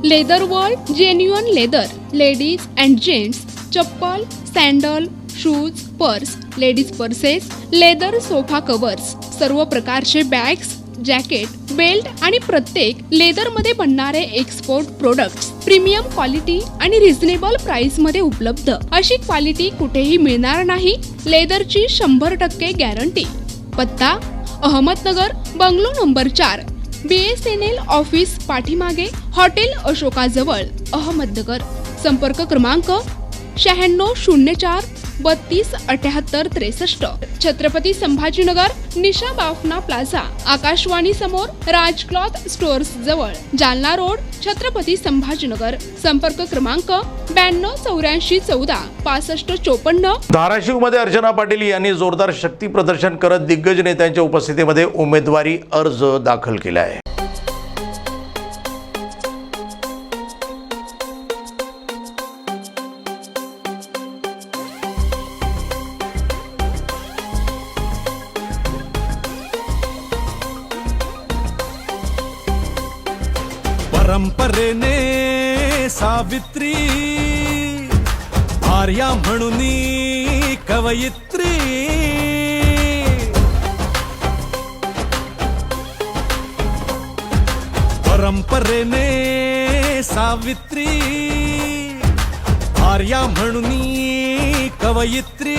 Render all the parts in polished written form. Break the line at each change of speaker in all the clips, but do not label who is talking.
Leather world genuine leather, ladies and gents chappal, sandal, shoes, purse, ladies purses, leather sofa covers, सर्व प्रकारचे bags, jacket, belt आणि प्रत्येक लेदरमध्ये बनणारे एक्सपोर्ट प्रोडक्ट्स प्रीमियम क्वालिटी आणि reasonable price मध्ये उपलब्ध. अशी क्वालिटी कुठेही मिळणार नाही. लेदरची 100% गॅरंटी. पत्ता Ahmednagar, bungalow number 4, BSNL office पाठीमागे, हॉटेल अशोकाजवळ, अहमदनगर. संपर्क क्रमांक 9604 32 78 63. छत्रपती संभाजीनगर, निशा बाफना प्लाझा, आकाशवाणी समोर, राज क्लॉथ स्टोअर्स जवळ, जालना रोड, छत्रपती संभाजीनगर. संपर्क क्रमांक 92 84 14 65 54.
धाराशिवमध्ये अर्चना पाटील यांनी जोरदार शक्ती प्रदर्शन करत दिग्गज नेत्यांच्या उपस्थितीमध्ये उमेदवारी अर्ज दाखल केला आहे.
परंपरेने सावित्री, आर्या म्हणून कवयित्री, परंपरेने सावित्री, आर्या म्हणून कवयित्री,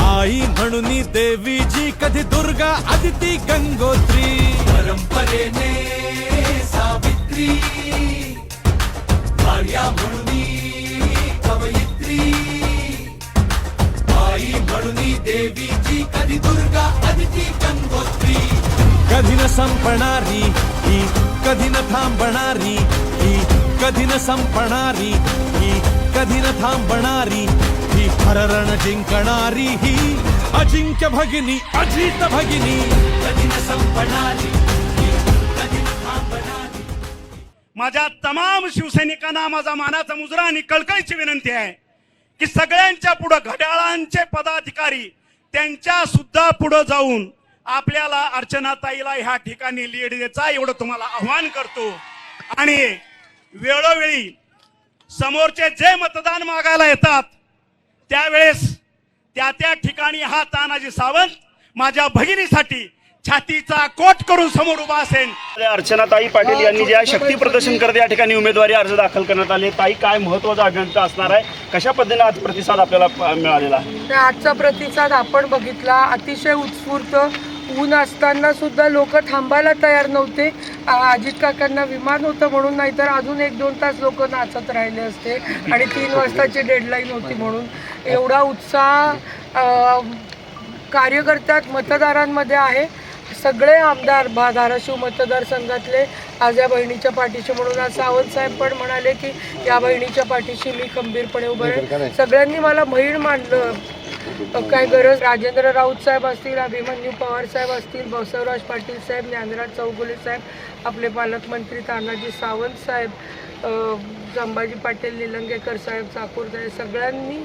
आई म्हणून देवीजी, कधी दुर्गा, आदिती, गंगोत्री. परंपरेने सावित्री, आर्या म्हणून कवयित्री, आई म्हणून देवीजी, कधी दुर्गा, आदिती, गंगोत्री. कधी न संपणारी ही, कधी न थांबणारी ही, कधी न संपणारी ही, कधी न थांबणारी ही, हररण जिंकणारी ही, अजिंक्य भगिनी, अजित भगिनी, कधी न संपणारी ही, कधी न थांबणारी.
माझ्या तमाम शिवसैनिकांना माझा मानाचा मुजरा आणि कळकळीची विनंती आहे की सगळ्यांच्या पुढे घड्याळांचे पदाधिकारी त्यांच्या सुद्धा पुढे जाऊन आपल्याला अर्चनाताईला ह्या ठिकाणी लीड द्यायचा एवढं तुम्हाला आव्हान करतो. आणि वेळोवेळी समोरचे जे मतदान मागायला येतात त्यावेळेस त्या ठिकाणी हा तानाजी सावंत माझ्या भगिनीसाठी छातीचा कोट करून समोर उभा असेल.
अर्चनाताई पाटील यांनी ज्या शक्ती प्रदर्शन करत या ठिकाणी उमेदवारी अर्ज दाखल करण्यात आले, ताई काय महत्त्वाचा अजेंडा असणार आहे, कशा पद्धतीने आज प्रतिसाद आपल्याला मिळालेला आहे?
आजचा प्रतिसाद आपण बघितला, अतिशय उत्स्फूर्त. ऊन असताना सुद्धा लोक थांबायला तयार नव्हते. अजित काकांना विमान होतं म्हणून, नाहीतर अजून 1-2 तास लोक नाचत राहिले असते आणि 3 वाजताची डेडलाईन होती म्हणून. एवढा उत्साह कार्यकर्त्यात, मतदारांमध्ये आहे. सगळे आमदार धाराशिव मतदारसंघातले आज या बहिणीच्या पाठीशी, म्हणून आज सावंत साहेब पण म्हणाले की या बहिणीच्या पाठीशी मी खंबीरपणे उभं राहील. सगळ्यांनी मला बहीण मानलं. काय गरज, राजेंद्र राऊत साहेब असतील, अभिमन्यू पवार साहेब असतील, बसवराज पाटील साहेब, ज्ञानराज चौगुले साहेब, आपले पालकमंत्री तानाजी सावंत साहेब, संभाजी पाटील निलंगेकर साहेब, चाकूरदाय, सगळ्यांनी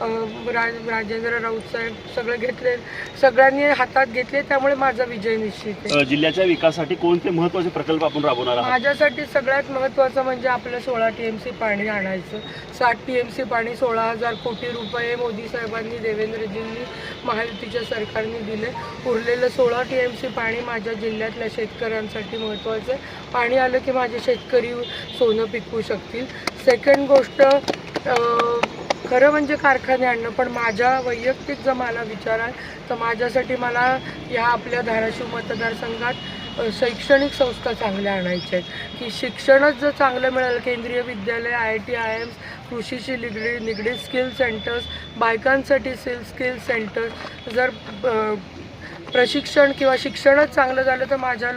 राजेंद्र राऊत साहेब सगळे घेतले, सगळ्यांनी हातात घेतले. त्यामुळे माझा विजय निश्चित आहे.
जिल्ह्याच्या विकासासाठी कोणते महत्त्वाचे प्रकल्प आपण राबवणार आहात?
माझ्यासाठी सगळ्यात महत्त्वाचं म्हणजे आपलं 16 TMC पाणी आणायचं. 60 TMC पाणी, 16,000 कोटी रुपये मोदी साहेबांनी, देवेंद्रजींनी, महायुतीच्या सरकारने दिले. उरलेलं 16 TMC पाणी माझ्या जिल्ह्यातल्या शेतकऱ्यांसाठी महत्त्वाचं आहे. पाणी आलं की माझे शेतकरी सोनं पिकवू शकतील. सेकंड गोष्ट, खरं म्हणजे कारखाने आणणं. पण माझ्या वैयक्तिक जर मला विचार आहे तर माझ्यासाठी मला ह्या आपल्या धाराशिव मतदारसंघात शैक्षणिक संस्था चांगल्या आणायच्या आहेत. की शिक्षणच जर चांगलं मिळालं, केंद्रीय विद्यालय, IIT, IIMs, कृषीशी निगडीत स्किल सेंटर्स, बायकांसाठी स्किल सेंटर्स, जर प्रशिक्षण किंवा शिक्षणच चांगलं झालं तर माझ्या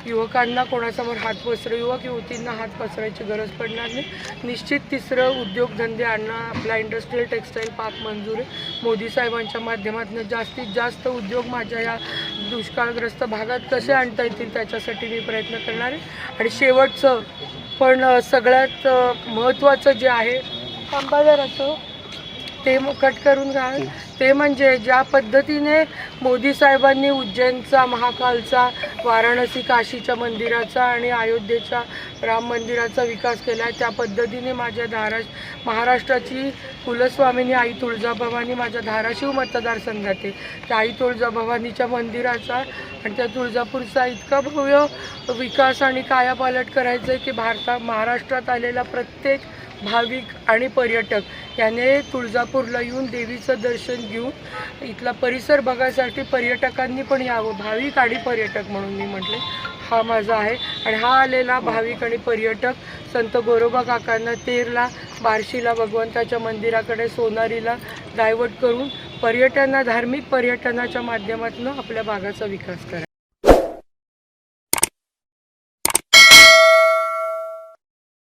युवकांना कोणासमोर हात युवक युवतींना हात पसरायची गरज पडणार नाही. निश्चित तिसरं, उद्योगधंदे आणणं. आपला इंडस्ट्रियल टेक्स्टाईल पार्क मंजूर आहे. मोदी साहेबांच्या माध्यमातून जास्तीत जास्त उद्योग माझ्या या दुष्काळग्रस्त भागात कसे आणता येतील त्याच्यासाठी मी प्रयत्न करणार आहे. आणि शेवटचं पण सगळ्यात महत्त्वाचं जे आहे, अंबादाराचं ते कट करून घाल. ते म्हणजे ज्या पद्धतीने मोदी साहेबांनी उज्जैनचा, महाकालचा, वाराणसी काशीच्या मंदिराचा आणि अयोध्येच्या राम मंदिराचा विकास केला आहे, त्या पद्धतीने माझ्या महाराष्ट्राची कुलस्वामिनी आई तुळजाभवानी माझ्या धाराशिव मतदारसंघात आहे, त्या आई तुळजाभवानीच्या मंदिराचा आणि त्या तुळजापूरचा इतका भव्य विकास आणि कायापालट करायचं आहे की महाराष्ट्रात आलेला प्रत्येक भाविक आणि पर्यटक याने तुळजापूरला येऊन देवीचं दर्शन घेऊन इथला परिसर बघायसाठी पर्यटकांनी पण यावं. भाविक आणि पर्यटक म्हणून मी म्हटले हा माझा आहे. आणि हा आलेला भाविक आणि पर्यटक संत गोरोबा काकांना तेरला, बार्शीला भगवंताच्या मंदिराकडे, सोनारीला डायव्हर्ट करून धार्मिक पर्यटनाच्या माध्यमातून आपल्या भागाचा विकास करा.